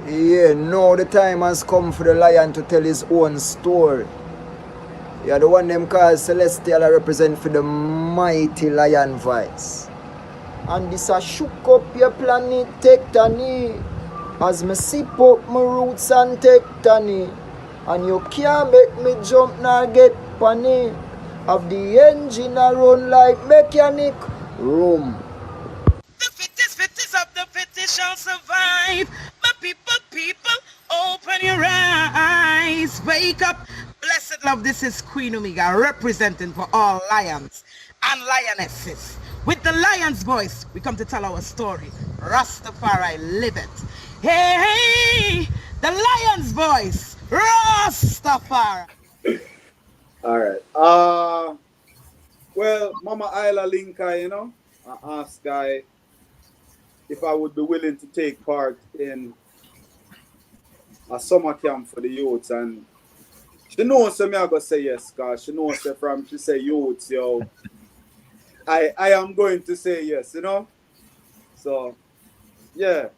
Yeah, now the time has come for the lion to tell his own story. Yeah, the one them called Celestial I represent for the mighty lion voice. And this a shook up your planet tectonic. As me sip up my roots and tectonic. And you can't make me jump nor get panic. Have the engine a run like mechanic. Room. The fittest of the fittest shall survive. My people, open your eyes. Wake up. Blessed love, this is Queen Omega representing for all lions and lionesses. With the lion's voice, we come to tell our story. Ras Tafari, live it. Hey, the lion's voice. Ras Tafari. Alright. Well, Mama Iyah Linka, I asked Guy if I would be willing to take part in a summer camp for the youths, and she knows me I go say yes, cause she knows from she say youths, yo. I am going to say yes, So yeah.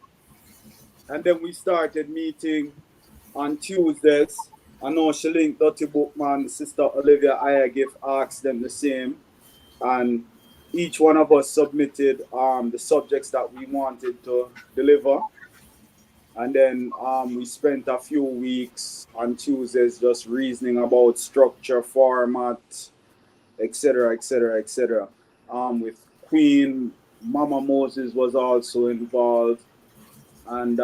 And then we started meeting on Tuesdays. I know she linked Dutty Bookman, sister Olivia, Iyah give asked them the same. And each one of us submitted the subjects that we wanted to deliver. And then we spent a few weeks on Tuesdays just reasoning about structure, format, etc., etc., etc. With Queen, Mama Moses was also involved. And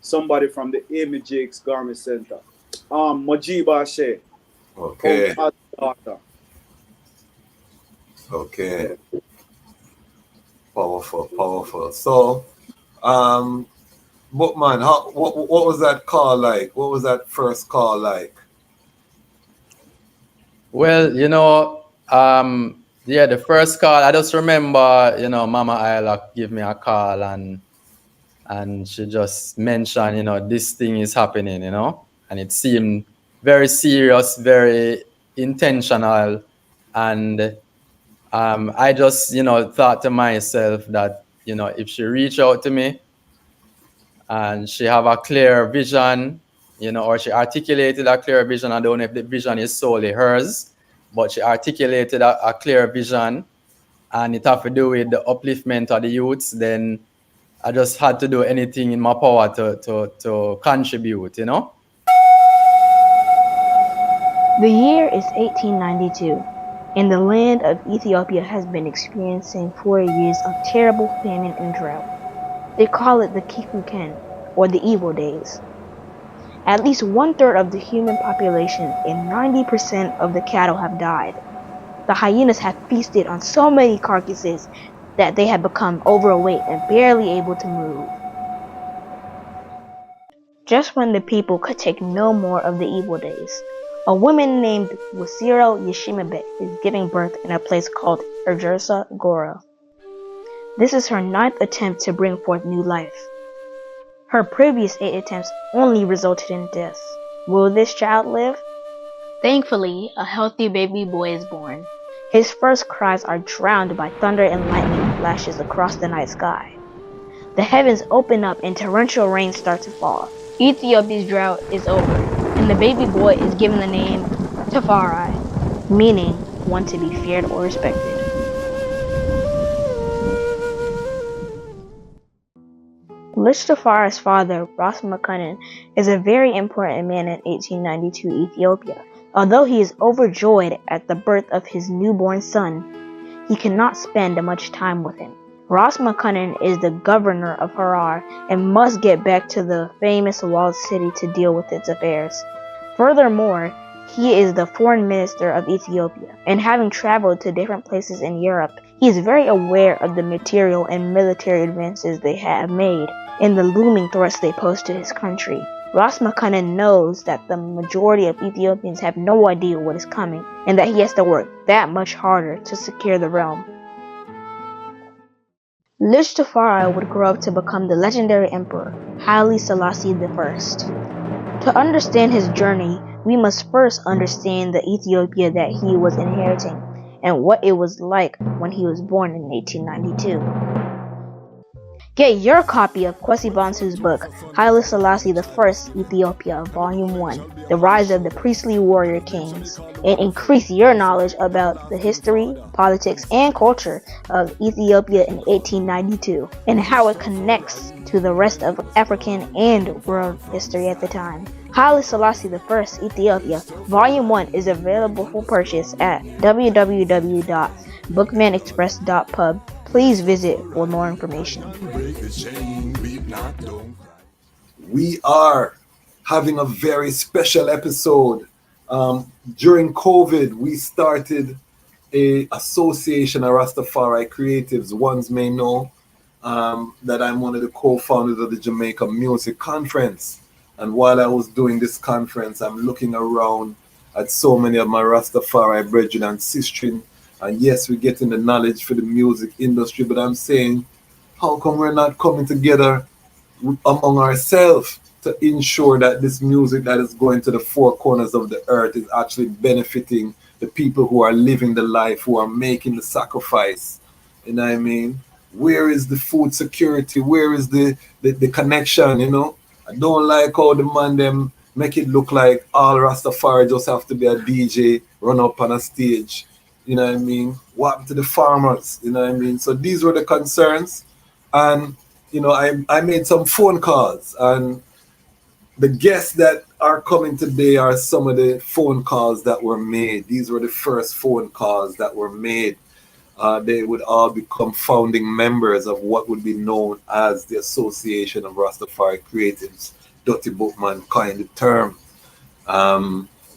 somebody from the Amy Jakes Garment Center. Majiba Ashe. Okay. Daughter. Okay. Powerful. So, Bookman, what was that call like? What was that first call like? Well, the first call, I just remember, Mama Iyah gave me a call and she just mentioned, this thing is happening, and it seemed very serious, very intentional. And I just, thought to myself that, if she reach out to me and she have a clear vision, or she articulated a clear vision, I don't know if the vision is solely hers, but she articulated a clear vision and it have to do with the upliftment of the youths, then I just had to do anything in my power to contribute, The year is 1892, and the land of Ethiopia has been experiencing 4 years of terrible famine and drought. They call it the Kikuken, or the evil days. At least 1/3 of the human population and 90% of the cattle have died. The hyenas have feasted on so many carcasses that they have become overweight and barely able to move. Just when the people could take no more of the evil days, a woman named Wasiro Yeshimabet is giving birth in a place called Erjersa Gora. This is her 9th attempt to bring forth new life. Her previous 8 attempts only resulted in death. Will this child live? Thankfully, a healthy baby boy is born. His first cries are drowned by thunder and lightning flashes across the night sky. The heavens open up and torrential rain starts to fall. Ethiopia's drought is over, and the baby boy is given the name Tafari, meaning one to be feared or respected. Lich Tafari's father, Ras Tafari, is a very important man in 1892 Ethiopia. Although he is overjoyed at the birth of his newborn son, he cannot spend much time with him. Ras Tafari is the governor of Harar and must get back to the famous walled city to deal with its affairs. Furthermore, he is the foreign minister of Ethiopia, and having traveled to different places in Europe, he is very aware of the material and military advances they have made and the looming threats they pose to his country. Ras Tafari knows that the majority of Ethiopians have no idea what is coming, and that he has to work that much harder to secure the realm. Lich Tafari would grow up to become the legendary emperor, Haile Selassie I. To understand his journey, we must first understand the Ethiopia that he was inheriting, and what it was like when he was born in 1892. Get your copy of Kwesi Bansu's book, Haile Selassie I, Ethiopia, Volume 1, The Rise of the Priestly Warrior Kings, and increase your knowledge about the history, politics, and culture of Ethiopia in 1892, and how it connects to the rest of African and world history at the time. Haile Selassie I, Ethiopia, Volume 1 is available for purchase at www.bookmanexpress.pub. Please visit for more information. We are having a very special episode. During COVID, we started a association of Rastafari creatives. Ones may know that I'm one of the co-founders of the Jamaica Music Conference. And while I was doing this conference, I'm looking around at so many of my Rastafari brethren and sisters. And yes, we're getting the knowledge for the music industry, but I'm saying, how come we're not coming together among ourselves to ensure that this music that is going to the four corners of the earth is actually benefiting the people who are living the life, who are making the sacrifice? You know what I mean? Where is the food security? Where is the connection, you know? I don't like how the man them make it look like all Rastafari just have to be a DJ, run up on a stage. You know what I mean? What happened to the farmers? You know what I mean? So these were the concerns. And, you know, I made some phone calls. And the guests that are coming today are some of the phone calls that were made. These were the first phone calls that were made. They would all become founding members of what would be known as the Association of Rastafari Creatives. Dutty Bookman coined the term.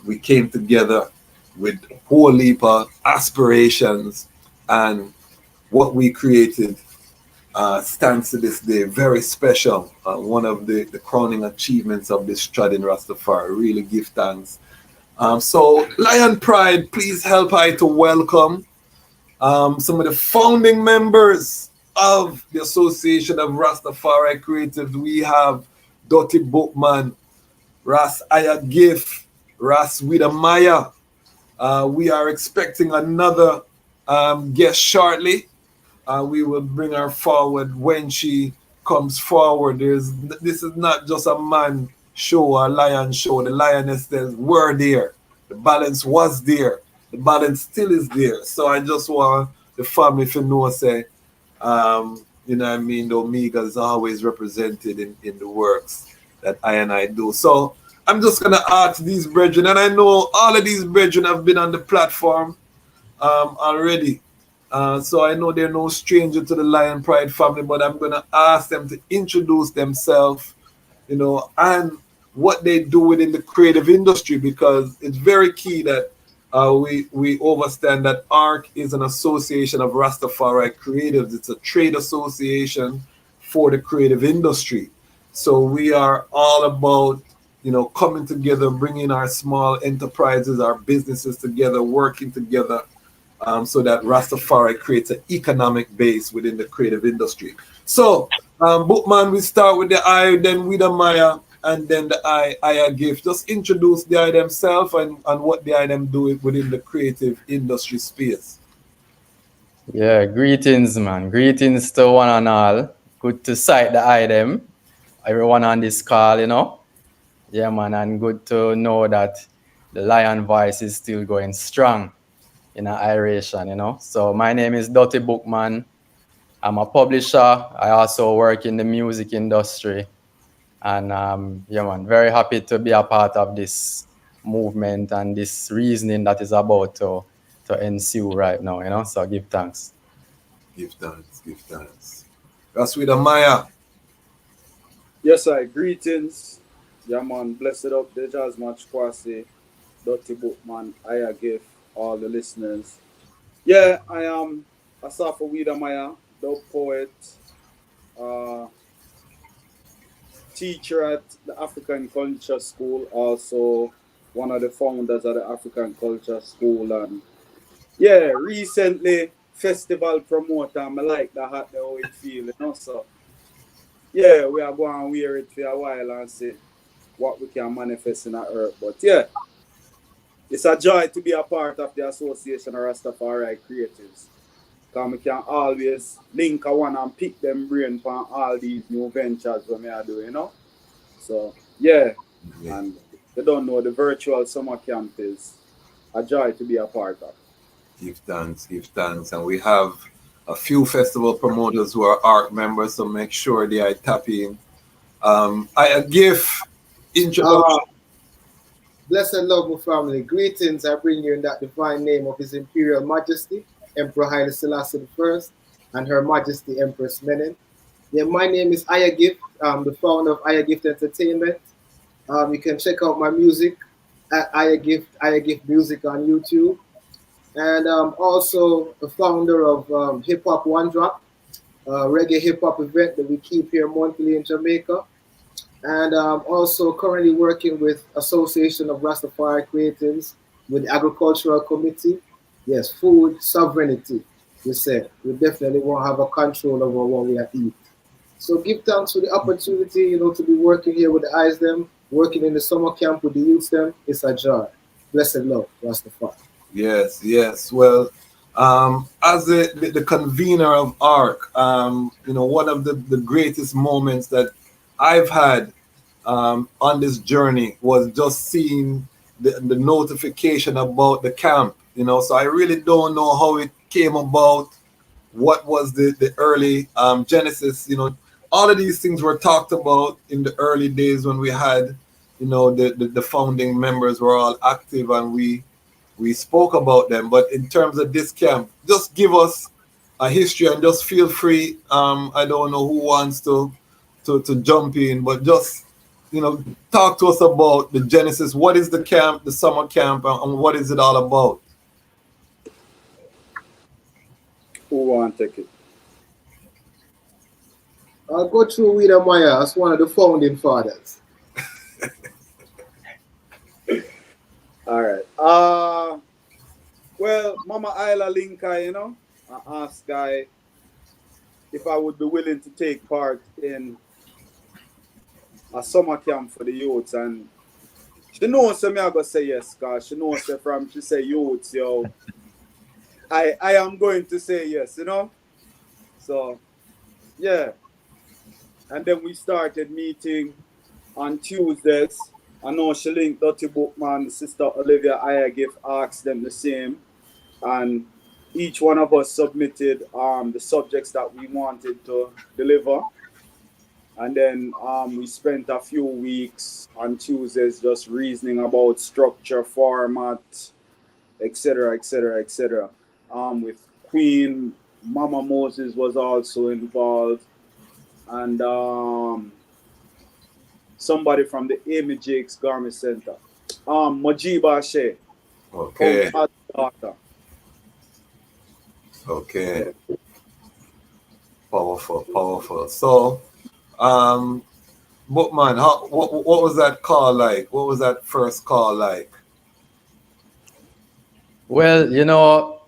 We came together with a whole heap of aspirations, and what we created stands to this day very special. One of the crowning achievements of this Trading Rastafari. Really give thanks. So Lion Pride, please help I to welcome some of the founding members of the Association of Rastafari Creatives. We have Dutty Bookman, Ras Iyah, Ras Weedamiah. We are expecting another guest shortly. We will bring her forward when she comes forward. This is not just a man show, a lion show. The lionesses were there. The balance was there. The balance still is there. So I just want the family to know, say, you know what I mean, the Omega is always represented in the works that I and I do. So I'm just going to ask these brethren, and I know all of these brethren have been on the platform already. So I know they're no stranger to the Lion Pride family, but I'm going to ask them to introduce themselves, you know, and what they do within the creative industry, because it's very key that we understand that ARC is an association of Rastafari creatives. It's a trade association for the creative industry. So we are all about, you know, coming together, bringing our small enterprises, our businesses together, working together, so that Rastafari creates an economic base within the creative industry. So, Bookman, we start with the I, then Weedamiah, and then the Iyah gift. Just introduce the I themselves and what the I them do within the creative industry space. Yeah, greetings, man. Greetings to one and all. Good to sight the I them. Everyone on this call, you know. Yeah, man, and good to know that the Lion voice is still going strong in an iration, you know. So my name is Dutty Bookman. I'm a publisher. I also work in the music industry. And yeah, man, very happy to be a part of this movement and this reasoning that is about to ensue right now, you know. So give thanks. Give thanks, give thanks. Ras Weedamiah. Yes, I greetings. Yeah, man, blessed up the Jazz Match Kwasi, Dutty Bookman, Iyah, all the listeners. Yeah, I am Asafa Weedamiah, dub poet, teacher at the African Culture School, also one of the founders of the African Culture School, and yeah, recently festival promoter. I like the hat, the how it feel, you know. So yeah, we are going to wear it for a while and see what we can manifest in our earth. But yeah, it's a joy to be a part of the Association of Rastafari Creatives. Because I can always link a one and pick them brain for all these new ventures that I do, you know. So yeah, Yeah. and they don't know the virtual summer camp is a joy to be a part of. Give thanks, give thanks. And we have a few festival promoters who are ARC members, so make sure they are tapping. I give introduction. Blessed love, my family. Greetings I bring you in that divine name of His Imperial Majesty, Emperor Haile Selassie I, and Her Majesty Empress Menen. Yeah, my name is Iyah Gift. I'm the founder of Iyah Gift Entertainment. You can check out my music at Iyah Gift Music on YouTube. And I'm also the founder of Hip Hop One Drop, a reggae hip hop event that we keep here monthly in Jamaica. And I'm also currently working with Association of Ras Tafari Creatives with the Agricultural Committee. Yes, food sovereignty. We said we definitely want to have a control over what we eat. So give thanks for the opportunity, you know, to be working here with the eyes them, working in the summer camp with the youths them. It's a joy. Blessed love, Rastafari. Yes, yes. Well, as the convener of ARC, you know, one of the greatest moments that I've had on this journey was just seeing the notification about the camp, you know. So I really don't know how it came about, what was the early genesis, you know. All of these things were talked about in the early days when we had, you know, the founding members were all active and we spoke about them. But in terms of this camp, just give us a history and just feel free. I don't know who wants to jump in, but just, you know, talk to us about the genesis. What is the camp, the summer camp, and what is it all about? Who want to take it? I'll go through Weedamiah as one of the founding fathers. All right. Well, Mama Isla Linka, you know, I asked Guy if I would be willing to take part in a summer camp for the youths, and she knows me I go say yes, cause she knows from she say youths, yo. I am going to say yes, you know. So yeah. And then we started meeting on Tuesdays. I know she linked Dutty Bookman, Sister Olivia, Iyah Gift, asked them the same. And each one of us submitted the subjects that we wanted to deliver. And then we spent a few weeks on Tuesdays just reasoning about structure, format, etc., etc., etc. With Queen, Mama Moses was also involved. And somebody from the Amy Jakes Garment Center. Majiba Shea. Okay. Okay. Powerful, powerful. So, Bookman, what was that call like? What was that first call like? Well, you know,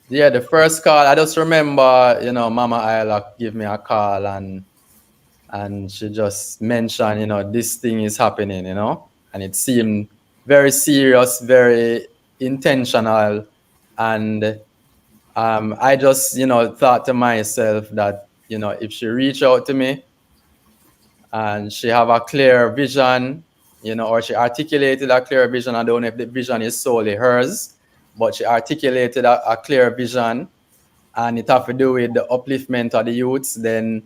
yeah, the first call, I just remember, you know, Mama Iyah give me a call and she just mentioned, you know, this thing is happening, you know, and it seemed very serious, very intentional. And I just, you know, thought to myself that, you know, if she reach out to me and she have a clear vision, you know, or she articulated a clear vision, I don't know if the vision is solely hers, but she articulated a clear vision and it have to do with the upliftment of the youths, then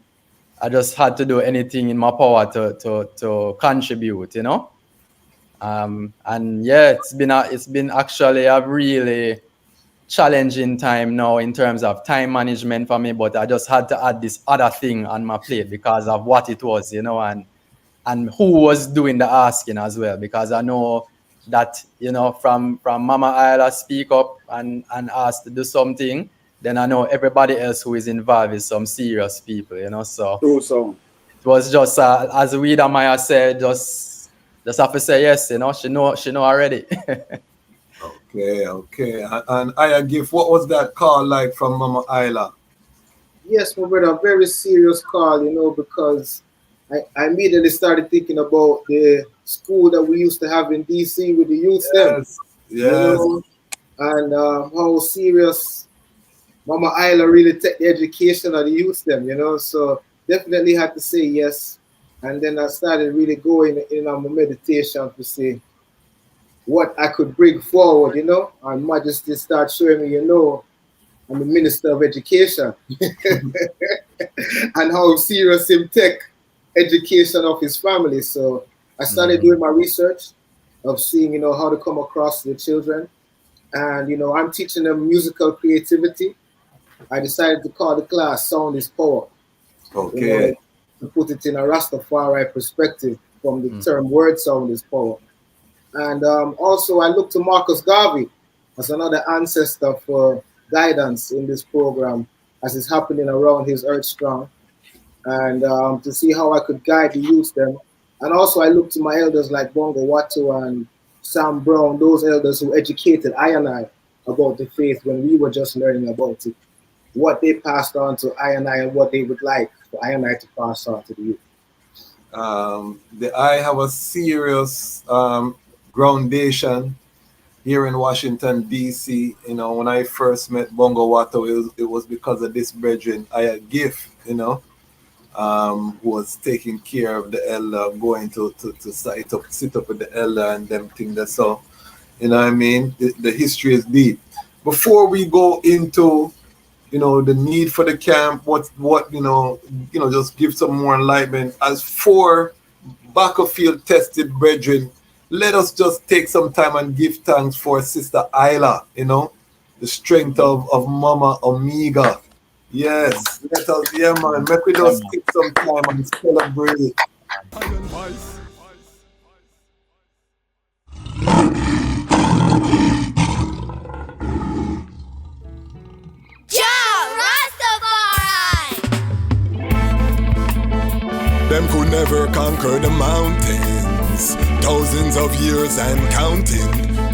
I just had to do anything in my power to contribute, you know. And yeah, it's been actually a really challenging time now in terms of time management for me, but I just had to add this other thing on my plate because of what it was, you know, and who was doing the asking as well, because I know that, you know, from Mama Iyah speak up and ask to do something, then I know everybody else who is involved is some serious people, you know. So True song. it was just as Weedamiah said, just have to say yes, you know. She know already. Okay. And Iyah Gift, what was that call like from Mama Iyah? Yes, my brother, a very serious call, you know, because I immediately started thinking about the school that we used to have in DC with the youth them. Yes. You know, and how serious Mama Iyah really take the education of the youth them, you know, so definitely had to say yes. And then I started really going in on my meditation to see what I could bring forward, you know, and Majesty started showing me, you know, I'm the Minister of Education and how serious him take education of his family. So I started doing my research of seeing, you know, how to come across the children. And, you know, I'm teaching them musical creativity. I decided to call the class Sound is Power. Okay. You know, to put it in a Rastafari perspective from the term word sound is power. And also I look to Marcus Garvey as another ancestor for guidance in this program as is happening around his Earth Strong. And to see how I could guide the youth them. And also I look to my elders like Bongo Watu and Sam Brown, those elders who educated I and I about the faith when we were just learning about it. What they passed on to I and what they would like for I to pass on to the youth. I have a serious groundation here in Washington, D.C. You know, when I first met Bongo Watu, it was because of this brethren, Iyah Gift, you know, who was taking care of the elder, going to sit up with the elder and them things. That's so, you know what I mean? The history is deep. Before we go into, you know, the need for the camp, what you know, just give some more enlightenment. As for battlefield tested brethren, let us just take some time and give thanks for Sister Iyah, you know, the strength of Mama Omega. Yes, let us, yeah, man, make we just take some time and celebrate. Them could never conquer the mountains, thousands of years and counting.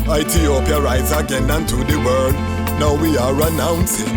Ethiopia rise again unto the world, now we are announcing.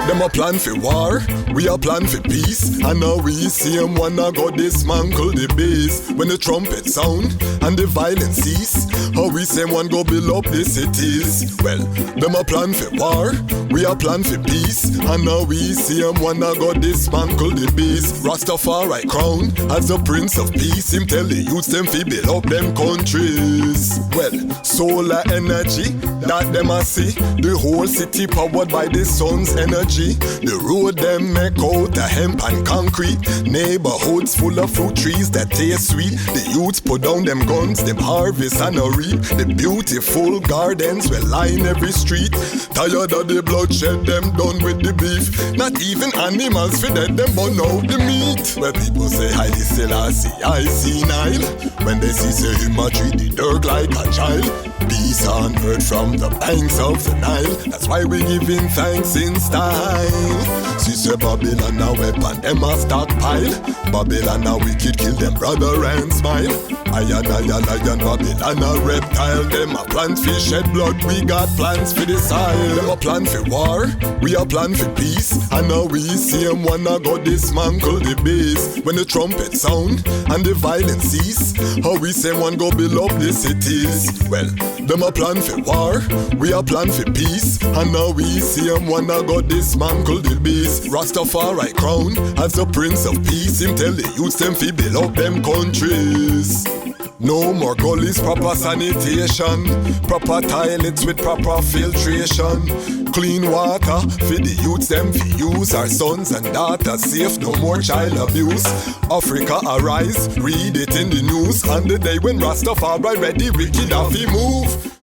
Them a plan for war, we a plan for peace. And now we see them wanna go dismantle the base. When the trumpet sound and the violence cease, how we say one go build up the cities. Well, them a plan for war, we a plan for peace. And now we see them wanna go dismantle the base. Rastafari crown as the Prince of Peace. Him tell the youths them fi build up them countries. Well, solar energy that them a see. The whole city powered by the sun's energy. The road them make out the hemp and concrete. Neighborhoods full of fruit trees that taste sweet. The youths put down them guns, them harvest and a reap. The beautiful gardens will line every street. Tired of the bloodshed, them done with the beef. Not even animals for that, them burn out the meat. Where people say Haile Selassie, I see Nile. When they see say him a treat the dirt like a child. Peace on earth from the banks of the Nile. That's why we giving thanks in style. See say Babylon a weapon, them a stockpile. Babylon a wicked, kill them brother and smile. Lion, Babylon a reptile. Them a plant fish, shed blood, we got plans for the soil. Them a plan for war, we a plan for peace. And now we see them wanna go dismantle the base. When the trumpet sound and the violence cease, how we say one go build up the cities. Well, them a plan for war, we a plan for peace. And now we see them wanna go dismantle the base. Rastafari crown as the Prince of Peace. Him tell the youths them fi build up them countries. No more gullies, proper sanitation. Proper toilets with proper filtration. Clean water for the youths them fi use. Our sons and daughters safe, no more child abuse. Africa arise, read it in the news. On the day when Rastafari ready, wicked have fi move.